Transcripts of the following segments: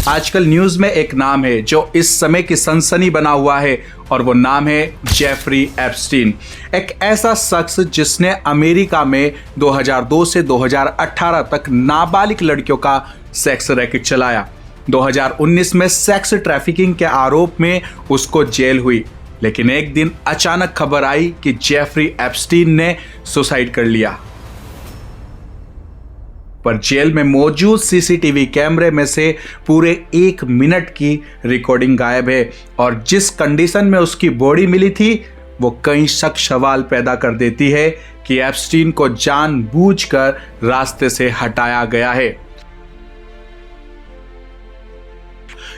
आजकल न्यूज में एक नाम है जो इस समय की सनसनी बना हुआ है और वो नाम है जेफरी एप्स्टीन। एक ऐसा शख्स जिसने अमेरिका में 2002 से 2018 तक नाबालिग लड़कियों का सेक्स रैकेट चलाया। 2019 में सेक्स ट्रैफिकिंग के आरोप में उसको जेल हुई, लेकिन एक दिन अचानक खबर आई कि जेफरी एप्स्टीन ने सुसाइड कर लिया। पर जेल में मौजूद सीसीटीवी कैमरे में से पूरे 1 मिनट की रिकॉर्डिंग गायब है और जिस कंडीशन में उसकी बॉडी मिली थी वो कई शक सवाल पैदा कर देती है कि एप्स्टीन को जानबूझकर रास्ते से हटाया गया है।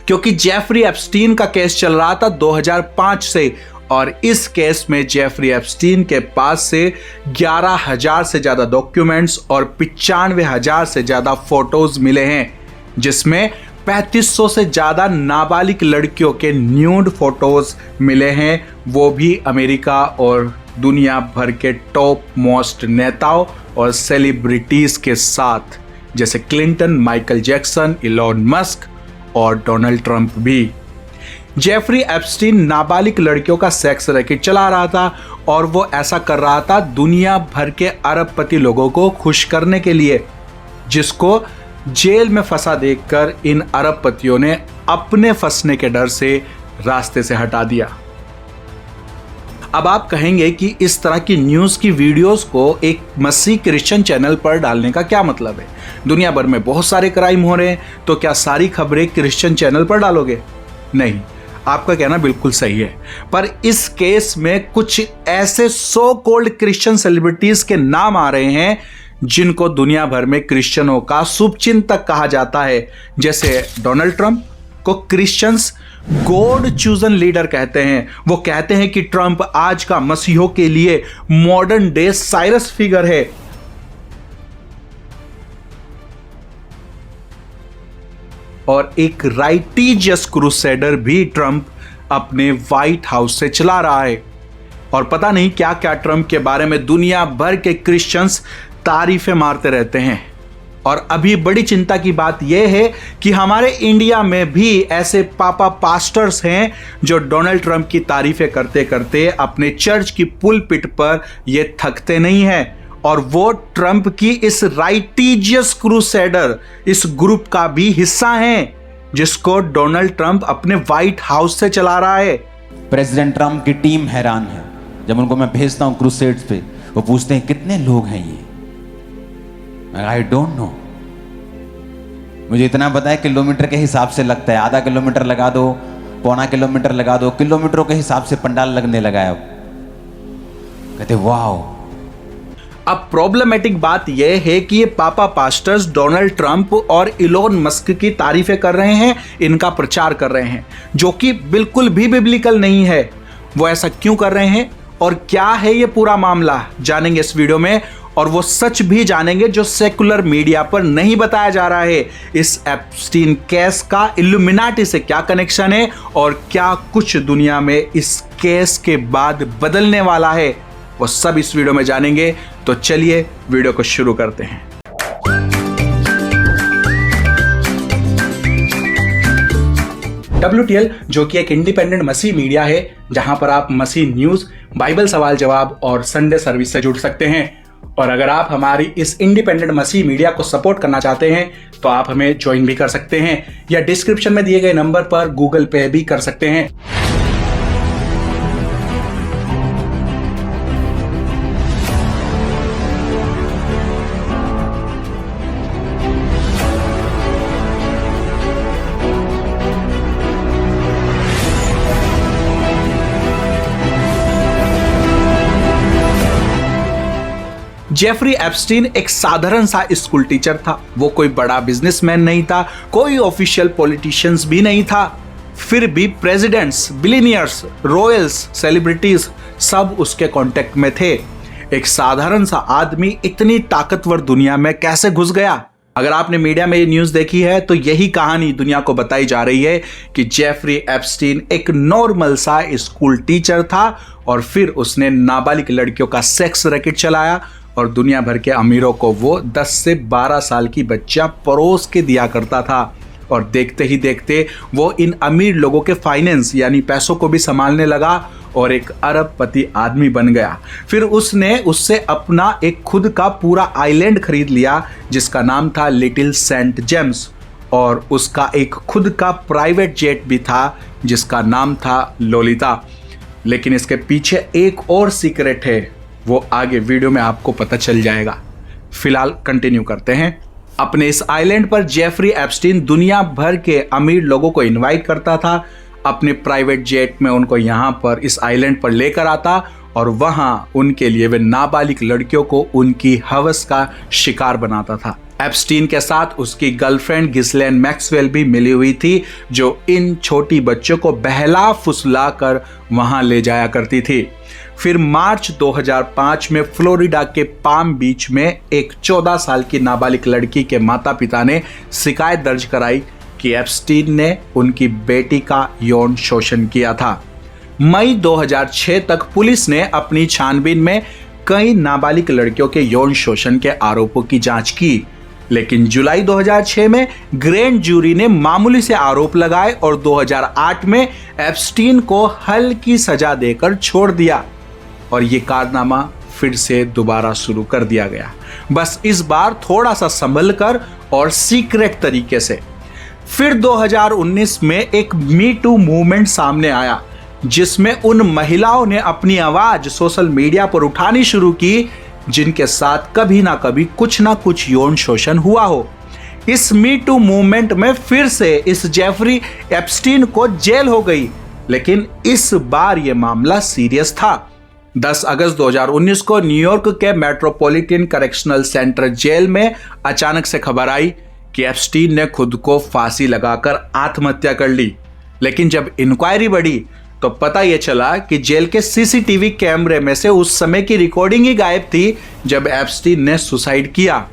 क्योंकि जेफरी एप्स्टीन का केस चल रहा था 2005 से और इस केस में जेफरी एप्स्टीन के पास से 11,000 से ज्यादा डॉक्यूमेंट्स और 95,000 से ज्यादा फोटोज मिले हैं, जिसमें 3500 से ज्यादा नाबालिग लड़कियों के न्यूड फोटोज मिले हैं, वो भी अमेरिका और दुनिया भर के टॉप मोस्ट नेताओं और सेलिब्रिटीज के साथ, जैसे Clinton, Michael Jackson, Elon Musk और डोनाल्ड ट्रंप भी। जेफरी एप्स्टीन नाबालिग लड़कियों का सेक्स रैकेट चला रहा था और वो ऐसा कर रहा था दुनिया भर के अरबपति लोगों को खुश करने के लिए, जिसको जेल में फंसा देखकर इन अरबपतियों ने अपने फंसने के डर से रास्ते से हटा दिया। अब आप कहेंगे कि इस तरह की न्यूज़ की वीडियोस को एक मसीह क्रिश्चियन चैनल पर डालने का क्या मतलब है? दुनिया भर में बहुत सारे क्राइम हो रहे हैं, तो क्या सारी खबरें क्रिश्चियन चैनल पर डालोगे? नहीं, आपका कहना बिल्कुल सही है। पर इस केस में कुछ ऐसे सो कॉल्ड क्रिश्चियन सेलिब्रिटीज के नाम आ रहे हैं जिनको दुनिया भर में क्रिश्चियनों का शुभचिंतक कहा जाता है। जैसे डोनाल्ड ट्रंप को क्रिश्चियंस गॉड चूजन लीडर कहते हैं। वो कहते हैं कि ट्रंप आज का मसीहों के लिए मॉडर्न डे साइरस फिगर है। और एक राइटिजियस क्रूसेडर भी ट्रंप अपने व्हाइट हाउस से चला रहा है। और पता नहीं क्या क्या ट्रंप के बारे में दुनिया भर के क्रिश्चियंस तारीफें मारते रहते हैं। और अभी बड़ी चिंता की बात यह है कि हमारे इंडिया में भी ऐसे पापा पास्टर्स हैं जो डोनाल्ड ट्रंप की तारीफें करते करते अपने चर्च की पुलपिट पर ये थकते नहीं हैं और वो ट्रंप की इस राइटिजियस क्रूसेडर इस ग्रुप का भी हिस्सा हैं, जिसको डोनाल्ड ट्रंप अपने व्हाइट हाउस से चला रहा है। प्रेसिडेंट ट्रंप की टीम हैरान है। जब उनको मैं भेजता हूं क्रूसेड्स पे, वो पूछते हैं कितने लोग हैं ये? I don't know. मुझे इतना पता है किलोमीटर के हिसाब से लगता है। आधा किलोमीटर लगा दो, पौना किलोमीटर लगा दो, किलोमीटरों के हिसाब से पंडाल लगने लगा है। अब कहते वाह। अब प्रॉब्लमेटिक बात यह है कि ये पापा पास्टर्स डोनाल्ड ट्रंप और इलॉन मस्क की तारीफें कर रहे हैं, इनका प्रचार कर रहे हैं, जो कि बिल्कुल भी बिब्लिकल नहीं है। वो ऐसा क्यों कर रहे हैं और क्या है ये पूरा मामला, जानेंगे इस वीडियो में। और वो सच भी जानेंगे जो सेकुलर मीडिया पर नहीं बताया जा रहा है। इस एप्स्टीन केस का इल्यूमिनाटी से क्या कनेक्शन है और क्या कुछ दुनिया में इस केस के बाद बदलने वाला है, वो सब इस वीडियो में जानेंगे। तो चलिए वीडियो को शुरू करते हैं। WTL जो कि एक इंडिपेंडेंट मसीह मीडिया है, जहां पर आप मसीह न्यूज, बाइबल सवाल जवाब और संडे सर्विस से जुड़ सकते हैं। और अगर आप हमारी इस इंडिपेंडेंट मसीह मीडिया को सपोर्ट करना चाहते हैं तो आप हमें ज्वाइन भी कर सकते हैं या डिस्क्रिप्शन में दिए गए नंबर पर गूगल पे भी कर सकते हैं। जेफरी एप्स्टीन एक साधारण सा स्कूल टीचर था। वो कोई बड़ा बिजनेसमैन नहीं था, कोई ऑफिशियल पॉलिटिशियंस भी नहीं था। फिर भी प्रेसिडेंट्स, बिलियनियर्स, रॉयल्स, सेलिब्रिटीज सब उसके कांटेक्ट में थे। एक साधारण सा आदमी इतनी ताकतवर दुनिया में कैसे घुस गया? अगर आपने मीडिया में ये न्यूज देखी है तो यही कहानी दुनिया को बताई जा रही है कि जेफरी एप्स्टीन एक नॉर्मल सा स्कूल टीचर था और फिर उसने नाबालिग लड़कियों का सेक्स रैकेट चलाया और दुनिया भर के अमीरों को वो 10 से 12 साल की बच्चियां परोस के दिया करता था। और देखते ही देखते वो इन अमीर लोगों के फाइनेंस यानी पैसों को भी संभालने लगा और एक अरबपति आदमी बन गया। फिर उसने उससे अपना एक खुद का पूरा आइलैंड खरीद लिया जिसका नाम था लिटिल सेंट जेम्स, और उसका एक खुद का प्राइवेट जेट भी था जिसका नाम था लोलिता। लेकिन इसके पीछे एक और सीक्रेट है, वो आगे वीडियो में आपको पता चल जाएगा। फिलहाल कंटिन्यू करते हैं। अपने इस आइलैंड पर जेफरी एप्स्टीन दुनिया भर के अमीर लोगों को इनवाइट करता था, अपने प्राइवेट जेट में उनको यहाँ पर इस आइलैंड पर लेकर आता और वहाँ उनके लिए वे नाबालिग लड़कियों को उनकी हवस का शिकार बनाता था। एप्स्टीन के साथ उसकी गर्लफ्रेंड गिस्लेन मैक्सवेल भी मिली हुई थी जो इन छोटी बच्चों को बहला फुसला कर वहाँ ले जाया करती थी। फिर मार्च 2005 में फ्लोरिडा के पाम बीच में एक 14 साल की नाबालिग लड़की के माता पिता ने शिकायत दर्ज कराई कि एप्स्टीन ने उनकी बेटी का यौन शोषण किया था। मई 2006 तक पुलिस ने अपनी छानबीन में कई नाबालिग लड़कियों के यौन शोषण के आरोपों की जांच की, लेकिन जुलाई 2006 में ग्रैंड जूरी ने मामूली से आरोप लगाए और 2008 में एप्स्टीन को हल्की सजा देकर छोड़ दिया और ये कारनामा फिर से दोबारा शुरू कर दिया गया, बस इस बार थोड़ा सा संभल कर और सीक्रेट तरीके से। फिर 2019 में एक मी टू मूवमेंट सामने आया जिसमें उन महिलाओं ने अपनी आवाज सोशल मीडिया पर उठानी शुरू की जिनके साथ कभी ना कभी कुछ ना कुछ यौन शोषण हुआ हो। इस मी टू मूवमेंट में फिर से इस जेफरी एप्स्टीन को जेल हो गई, लेकिन इस बार यह मामला सीरियस था। 10 अगस्त 2019 को न्यूयॉर्क के मेट्रोपॉलिटन करेक्शनल सेंटर जेल में अचानक से खबर आई कि एप्स्टीन ने खुद को फांसी लगाकर आत्महत्या कर ली। लेकिन जब इंक्वायरी बढ़ी तो पता यह चला कि जेल के सीसीटीवी कैमरे में से उस समय की रिकॉर्डिंग ही गायब थी जब एप्स्टीन ने सुसाइड किया।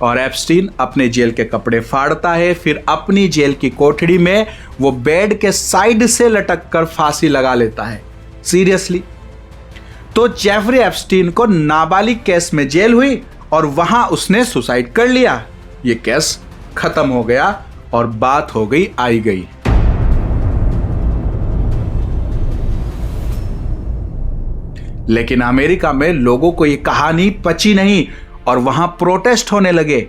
और एप्स्टीन अपने जेल के कपड़े फाड़ता है, फिर अपनी जेल की कोठरी में वो बेड के साइड से लटक कर फांसी लगा लेता है। सीरियसली। तो जेफरी एप्स्टीन को नाबालिग केस में जेल हुई और वहां उसने सुसाइड कर लिया। ये केस खत्म हो गया और बात हो गई आई गई। लेकिन अमेरिका में लोगों को यह कहानी पची नहीं और वहां प्रोटेस्ट होने लगे।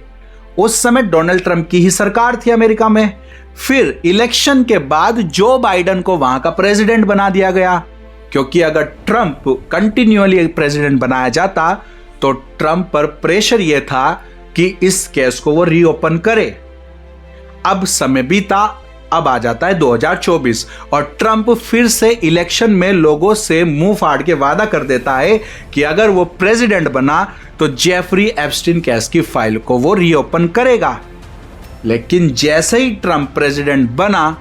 उस समय डोनाल्ड ट्रंप की ही सरकार थी अमेरिका में। फिर इलेक्शन के बाद जो बाइडेन को वहां का प्रेसिडेंट बना दिया गया, क्योंकि अगर ट्रंप कंटिन्यूअली प्रेसिडेंट बनाया जाता तो ट्रंप पर प्रेशर यह था कि इस केस को वो रीओपन करे। अब समय बीता, अब आ जाता है 2024 और ट्रंप फिर से इलेक्शन में लोगों से मुंह फाड़ के वादा कर देता है कि अगर वो प्रेसिडेंट बना तो जेफरी एप्स्टीन केस की फाइल को वो रीओपन करेगा। लेकिन जैसे ही ट्रंप प्रेसिडेंट बना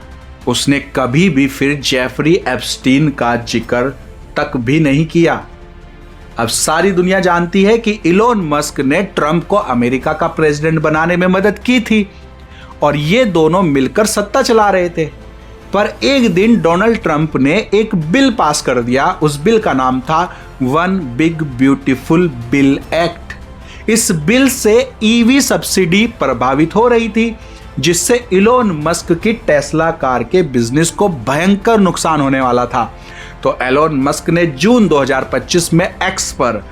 उसने कभी भी फिर जेफरी एप्स्टीन का जिक्र तक भी नहीं किया। अब सारी दुनिया जानती है कि इलोन मस्क ने ट्रंप को अमेरिका का प्रेसिडेंट बनाने में मदद की थी और ये दोनों मिलकर सत्ता चला रहे थे। पर एक दिन डोनाल्ड ट्रंप ने एक बिल पास कर दिया। उस बिल का नाम था one big beautiful bill act. इस बिल से ईवी सब्सिडी प्रभावित हो रही थी जिससे इलोन मस्क की टेस्ला कार के बिजनेस को भयंकर नुकसान होने वाला था। तो एलोन मस्क ने जून 2025 में एक्स पर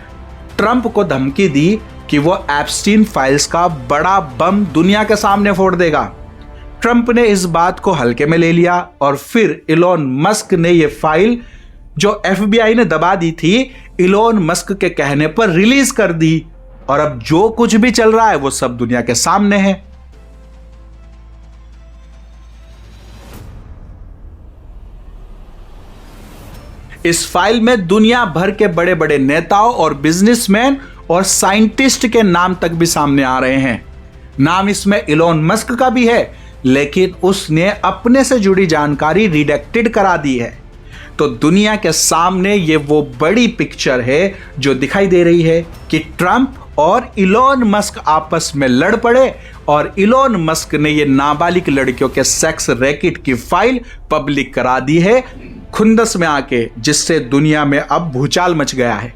ट्रंप को धमकी दी कि वो एप्स्टीन फाइल्स का बड़ा बम दुनिया के सामने फोड़ देगा। ट्रंप ने इस बात को हल्के में ले लिया और फिर इलोन मस्क ने ये फाइल जो FBI ने दबा दी थी इलोन मस्क के कहने पर रिलीज कर दी और अब जो कुछ भी चल रहा है वो सब दुनिया के सामने है। इस फाइल में दुनिया भर के बड़े बड़े नेताओं और बिजनेसमैन और साइंटिस्ट के नाम तक भी सामने आ रहे हैं। नाम इसमें इलोन मस्क का भी है लेकिन उसने अपने से जुड़ी जानकारी रिडेक्टेड करा दी है। तो दुनिया के सामने ये वो बड़ी पिक्चर है जो दिखाई दे रही है कि ट्रंप और इलोन मस्क आपस में लड़ पड़े और इलोन मस्क ने ये नाबालिग लड़कियों के सेक्स रैकेट की फाइल पब्लिक करा दी है खुंदस में आके, जिससे दुनिया में अब भूचाल मच गया है।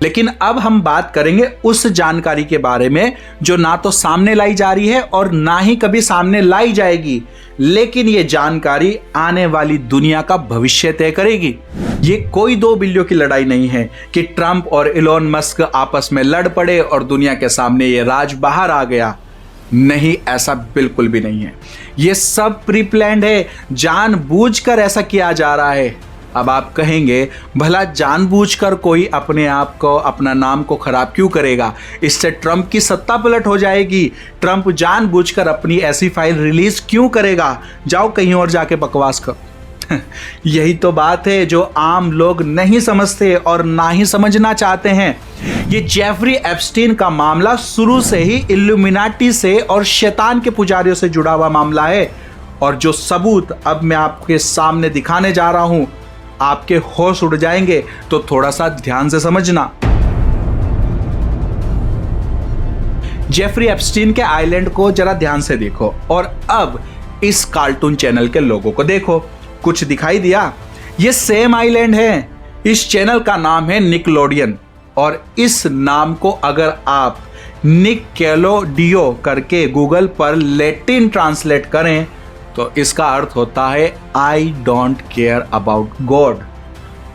लेकिन अब हम बात करेंगे उस जानकारी के बारे में जो ना तो सामने लाई जा रही है और ना ही कभी सामने लाई जाएगी, लेकिन ये जानकारी आने वाली दुनिया का भविष्य तय करेगी। ये कोई दो बिल्लियों की लड़ाई नहीं है कि ट्रंप और इलॉन मस्क आपस में लड़ पड़े और दुनिया के सामने ये राज बाहर आ गया। नहीं, ऐसा बिल्कुल भी नहीं है। ये सब प्री प्लान्ड है, जानबूझकर ऐसा किया जा रहा है। अब आप कहेंगे भला जानबूझकर कोई अपने आप को, अपना नाम को खराब क्यों करेगा? इससे ट्रंप की सत्ता पलट हो जाएगी। ट्रंप जानबूझकर अपनी ऐसी फाइल रिलीज क्यों करेगा? जाओ कहीं और जाके बकवास करो। यही तो बात है जो आम लोग नहीं समझते और ना ही समझना चाहते हैं। ये जेफरी एप्स्टीन का मामला शुरू से ही इल्यूमिनाटी से और शैतान के पुजारियों से जुड़ा हुआ मामला है, और जो सबूत अब मैं आपके सामने दिखाने जा रहा हूं, आपके होश उड़ जाएंगे। तो थोड़ा सा ध्यान से समझना। जेफरी एप्स्टीन के आइलैंड को जरा ध्यान से देखो और अब इस कार्टून चैनल के लोगों को देखो। कुछ दिखाई दिया? ये सेम आइलैंड है। इस चैनल का नाम है निकलोडियन, और इस नाम को अगर आप निकेलोडियो करके गूगल पर लैटिन ट्रांसलेट करें तो इसका अर्थ होता है I don't care about God.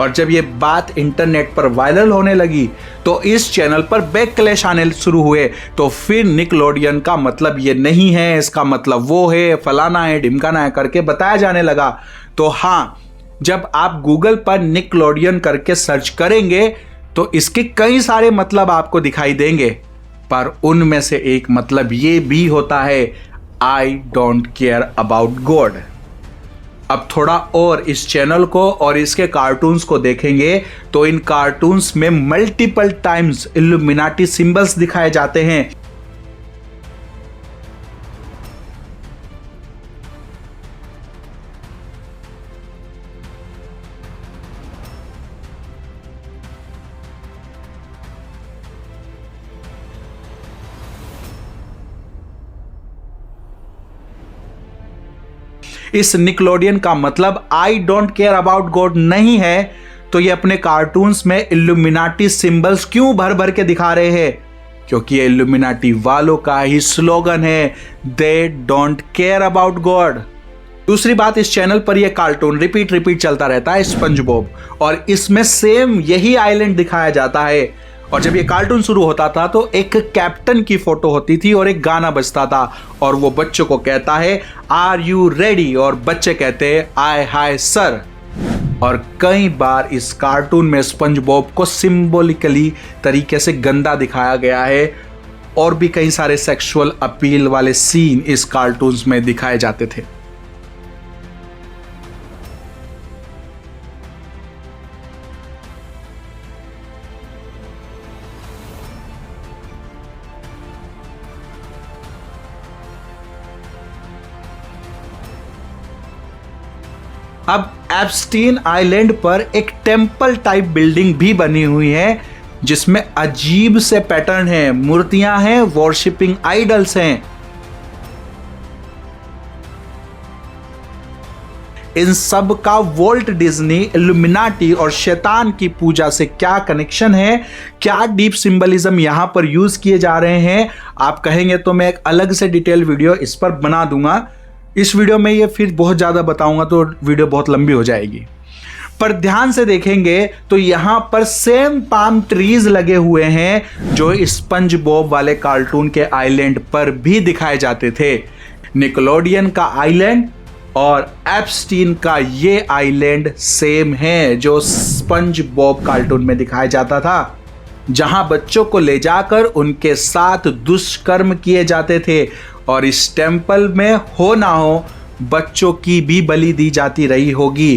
और जब ये बात इंटरनेट पर वायरल होने लगी तो इस चैनल पर बैकक्लैश आने शुरू हुए। तो फिर निकलोडियन का मतलब ये नहीं है, इसका मतलब वो है, फलाना है, ढिमकाना है करके बताया जाने लगा। तो हाँ, जब आप गूगल पर निकलोडियन करके सर्च करेंगे तो इसके कई सारे मतलब आपको दिखाई देंगे, पर उनमें से एक मतलब ये भी होता है I don't care about God. अब थोड़ा और इस चैनल को और इसके कार्टून्स को देखेंगे तो इन कार्टून्स में मल्टीपल टाइम्स इल्यूमिनाटी सिंबल्स दिखाए जाते हैं। इस निकलोडियन का मतलब I don't care about God नहीं है, तो ये अपने कार्टून्स में इल्यूमिनाटी सिंबल्स क्यों भर भर के दिखा रहे हैं? क्योंकि ये इल्यूमिनाटी वालों का ही स्लोगन है, they don't care about God. दूसरी बात, इस चैनल पर यह कार्टून रिपीट चलता रहता है, स्पंज बॉब, और इसमें सेम यही आइलैंड दिखाया जाता है। और जब ये कार्टून शुरू होता था तो एक कैप्टन की फोटो होती थी और एक गाना बजता था, और वो बच्चों को कहता है आर यू रेडी, और बच्चे कहते हैं आय हाय सर। और कई बार इस कार्टून में स्पंज बॉब को सिंबॉलिकली तरीके से गंदा दिखाया गया है, और भी कई सारे सेक्सुअल अपील वाले सीन इस कार्टून्स में दिखाए जाते थे। अब एप्स्टीन आइलैंड पर एक टेम्पल टाइप बिल्डिंग भी बनी हुई है जिसमें अजीब से पैटर्न है, मूर्तियां हैं, वॉरशिपिंग आइडल्स हैं। इन सब का वॉल्ट डिज्नी, इल्यूमिनाटी और शैतान की पूजा से क्या कनेक्शन है, क्या डीप सिंबलिज्म यहां पर यूज किए जा रहे हैं, आप कहेंगे तो मैं एक अलग से डिटेल वीडियो इस पर बना दूंगा। इस वीडियो में ये फिर बहुत ज़्यादा बताऊंगा तो वीडियो बहुत लंबी हो जाएगी। पर ध्यान से देखेंगे तो यहां पर सेम पाम ट्रीज लगे हुए हैं जो स्पंज बॉब वाले कार्टून के आइलैंड पर भी दिखाए जाते थे। निकलोडियन का आइलैंड और एप्स्टीन का ये आइलैंड सेम है जो स्पंज बॉब कार्टून में दिखाया जाता था, जहां बच्चों को ले जाकर उनके साथ दुष्कर्म किए जाते थे। और इस टेम्पल में हो ना हो बच्चों की भी बलि दी जाती रही होगी,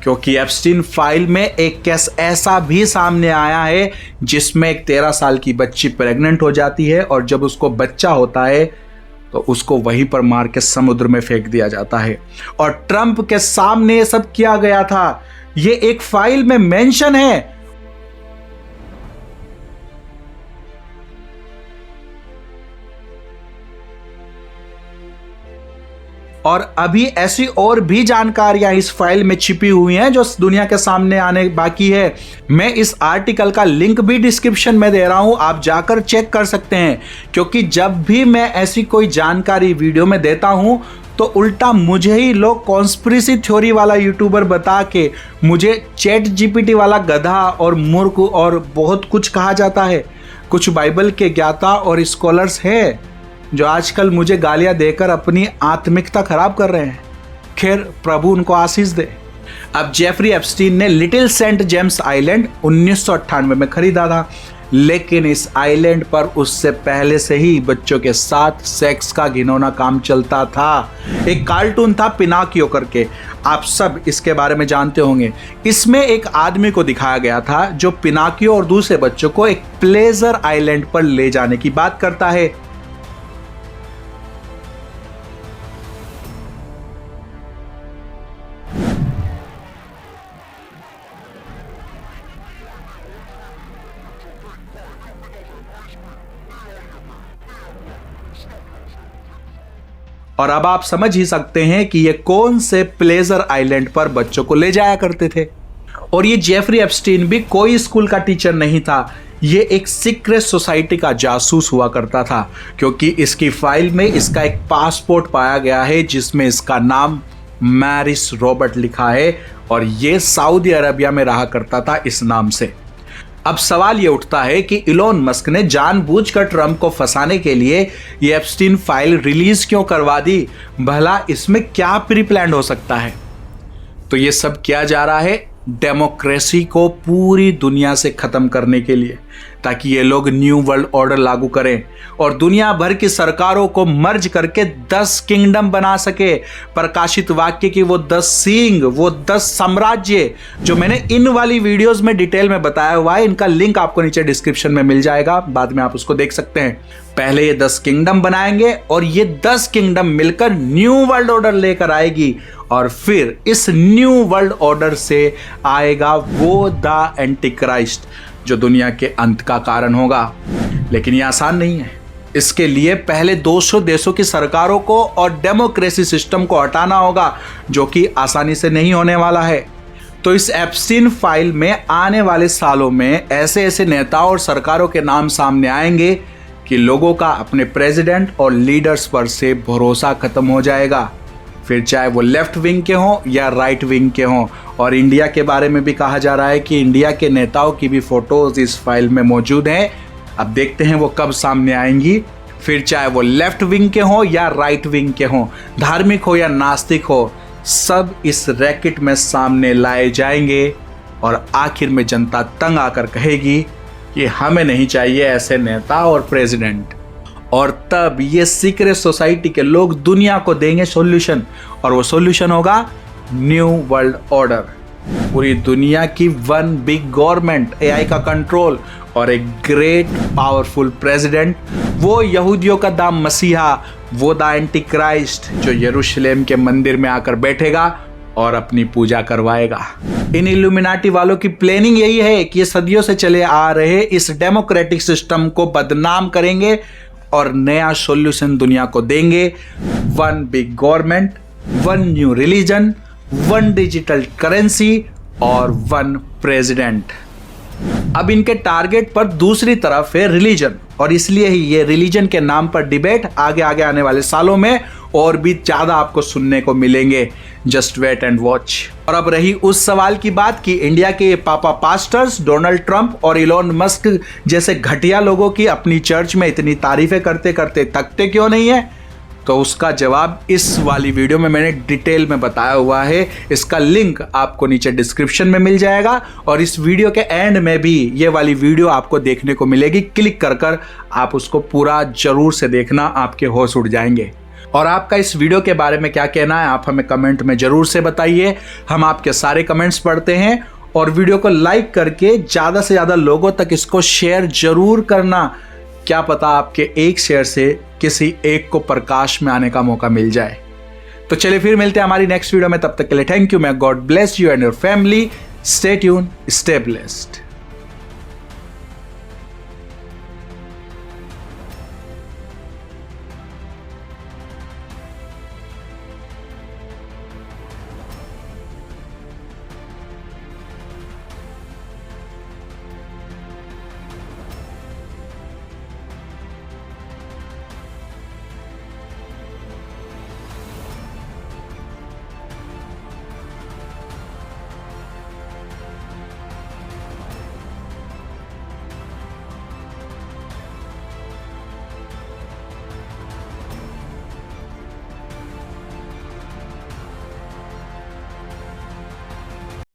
क्योंकि एप्स्टीन फाइल में एक केस ऐसा भी सामने आया है जिसमें एक 13 साल की बच्ची प्रेग्नेंट हो जाती है, और जब उसको बच्चा होता है तो उसको वहीं पर मार के समुद्र में फेंक दिया जाता है। और ट्रंप के सामने ये सब किया गया था, ये एक फाइल में मेंशन है। और अभी ऐसी और भी जानकारियां इस फाइल में छिपी हुई हैं जो दुनिया के सामने आने बाकी है। मैं इस आर्टिकल का लिंक भी डिस्क्रिप्शन में दे रहा हूं, आप जाकर चेक कर सकते हैं। क्योंकि जब भी मैं ऐसी कोई जानकारी वीडियो में देता हूं तो उल्टा मुझे ही लोग कॉन्स्पिरेसी थ्योरी वाला यूट्यूबर बता के मुझे चैट जीपीटी वाला गधा और मूर्ख और बहुत कुछ कहा जाता है। कुछ बाइबल के ज्ञाता और स्कॉलर्स हैं जो आजकल मुझे गालियां देकर अपनी आत्मिकता खराब कर रहे हैं। खैर, प्रभु उनको आशीष दे। अब जेफरी एप्स्टीन ने लिटिल सेंट जेम्स आइलैंड 1998 में खरीदा था, लेकिन इस आइलैंड पर उससे पहले से ही बच्चों के साथ सेक्स का घिनौना काम चलता था। एक कार्टून था पिनाकियो करके, आप सब इसके बारे में जानते होंगे। इसमें एक आदमी को दिखाया गया था जो पिनाकियो और दूसरे बच्चों को एक प्लेजर आइलैंड पर ले जाने की बात करता है। और अब आप समझ ही सकते हैं कि ये कौन से प्लेजर आइलैंड पर बच्चों को ले जाया करते थे। और ये जेफरी एप्स्टीन भी कोई स्कूल का टीचर नहीं था, ये एक सीक्रेट सोसाइटी का जासूस हुआ करता था। क्योंकि इसकी फाइल में इसका एक पासपोर्ट पाया गया है जिसमें इसका नाम मैरिस रॉबर्ट लिखा है और ये सऊदी अरबिया में रहा करता था इस नाम से। अब सवाल ये उठता है कि इलोन मस्क ने जानबूझकर ट्रंप को फंसाने के लिए ये एप्स्टीन फाइल रिलीज क्यों करवा दी? भला इसमें क्या प्री प्लान हो सकता है? तो ये सब किया जा रहा है डेमोक्रेसी को पूरी दुनिया से खत्म करने के लिए, ताकि ये लोग न्यू वर्ल्ड ऑर्डर लागू करें और दुनिया भर की सरकारों को मर्ज करके 10 किंगडम बना सके। प्रकाशित वाक्य की वो 10 सींग, वो 10 साम्राज्य जो मैंने इन वाली वीडियोस में डिटेल में बताया हुआ है, इनका लिंक आपको नीचे डिस्क्रिप्शन में मिल जाएगा, बाद में आप उसको देख सकते हैं। पहले ये 10 किंगडम बनाएंगे और ये 10 किंगडम मिलकर न्यू वर्ल्ड ऑर्डर लेकर आएगी और फिर इस न्यू वर्ल्ड ऑर्डर से आएगा वो द एंटीक्राइस्ट जो दुनिया के अंत का कारण होगा। लेकिन ये आसान नहीं है। इसके लिए पहले 200 देशों की सरकारों को और डेमोक्रेसी सिस्टम को हटाना होगा, जो कि आसानी से नहीं होने वाला है। तो इस एप्स्टीन फाइल में आने वाले सालों में ऐसे ऐसे नेताओं और सरकारों के नाम सामने आएंगे कि लोगों का अपने प्रेसिडेंट और लीडर्स पर से भरोसा खत्म हो जाएगा, फिर चाहे वो लेफ्ट विंग के हों या राइट विंग के हों। और इंडिया के बारे में भी कहा जा रहा है कि इंडिया के नेताओं की भी फोटोज इस फाइल में मौजूद हैं। अब देखते हैं वो कब सामने आएंगी। फिर चाहे वो लेफ्ट विंग के हों या राइट विंग के हों, धार्मिक हो या नास्तिक हो, सब इस रैकेट में सामने लाए जाएंगे और आखिर में जनता तंग आकर कहेगी कि हमें नहीं चाहिए ऐसे नेता और प्रेसिडेंट। और तब ये सीक्रेट सोसाइटी के लोग दुनिया को देंगे सॉल्यूशन, और वो सॉल्यूशन होगा न्यू वर्ल्ड ऑर्डर। पूरी दुनिया की वन बिग गवर्नमेंट, एआई का कंट्रोल और एक ग्रेट पावरफुल प्रेसिडेंट, वो यहूदियों का द मसीहा, वो द एंटीक्राइस्ट जो यरूशलेम के मंदिर में आकर बैठेगा और अपनी पूजा करवाएगा। इन इल्यूमिनाटी वालों की प्लानिंग यही है कि ये सदियों से चले आ रहे इस डेमोक्रेटिक सिस्टम को बदनाम करेंगे और नया सॉल्यूशन दुनिया को देंगे। One big government, one new religion, one digital currency और वन प्रेसिडेंट। अब इनके टारगेट पर दूसरी तरफ है रिलीजन, और इसलिए ही ये रिलीजन के नाम पर डिबेट आगे आगे आने वाले सालों में और भी ज्यादा आपको सुनने को मिलेंगे। Just wait and watch. और अब रही उस सवाल की बात कि इंडिया के पापा पास्टर्स डोनाल्ड ट्रंप और इलोन मस्क जैसे घटिया लोगों की अपनी चर्च में इतनी तारीफें करते करते थकते क्यों नहीं है, तो उसका जवाब इस वाली वीडियो में मैंने डिटेल में बताया हुआ है। इसका लिंक आपको नीचे डिस्क्रिप्शन में मिल जाएगा और इस वीडियो के एंड में भी ये वाली वीडियो आपको देखने को मिलेगी। क्लिक कर आप उसको पूरा जरूर से देखना, आपके होश उड़ जाएंगे। और आपका इस वीडियो के बारे में क्या कहना है आप हमें कमेंट में जरूर से बताइए। हम आपके सारे कमेंट्स पढ़ते हैं और वीडियो को लाइक करके ज़्यादा से ज़्यादा लोगों तक इसको शेयर जरूर करना। क्या पता आपके एक शेयर से किसी एक को प्रकाश में आने का मौका मिल जाए। तो चलिए फिर मिलते हैं हमारी नेक्स्ट वीडियो में, तब तक के लिए थैंक यू। मैं God bless you and your family. Stay tune, stay blessed.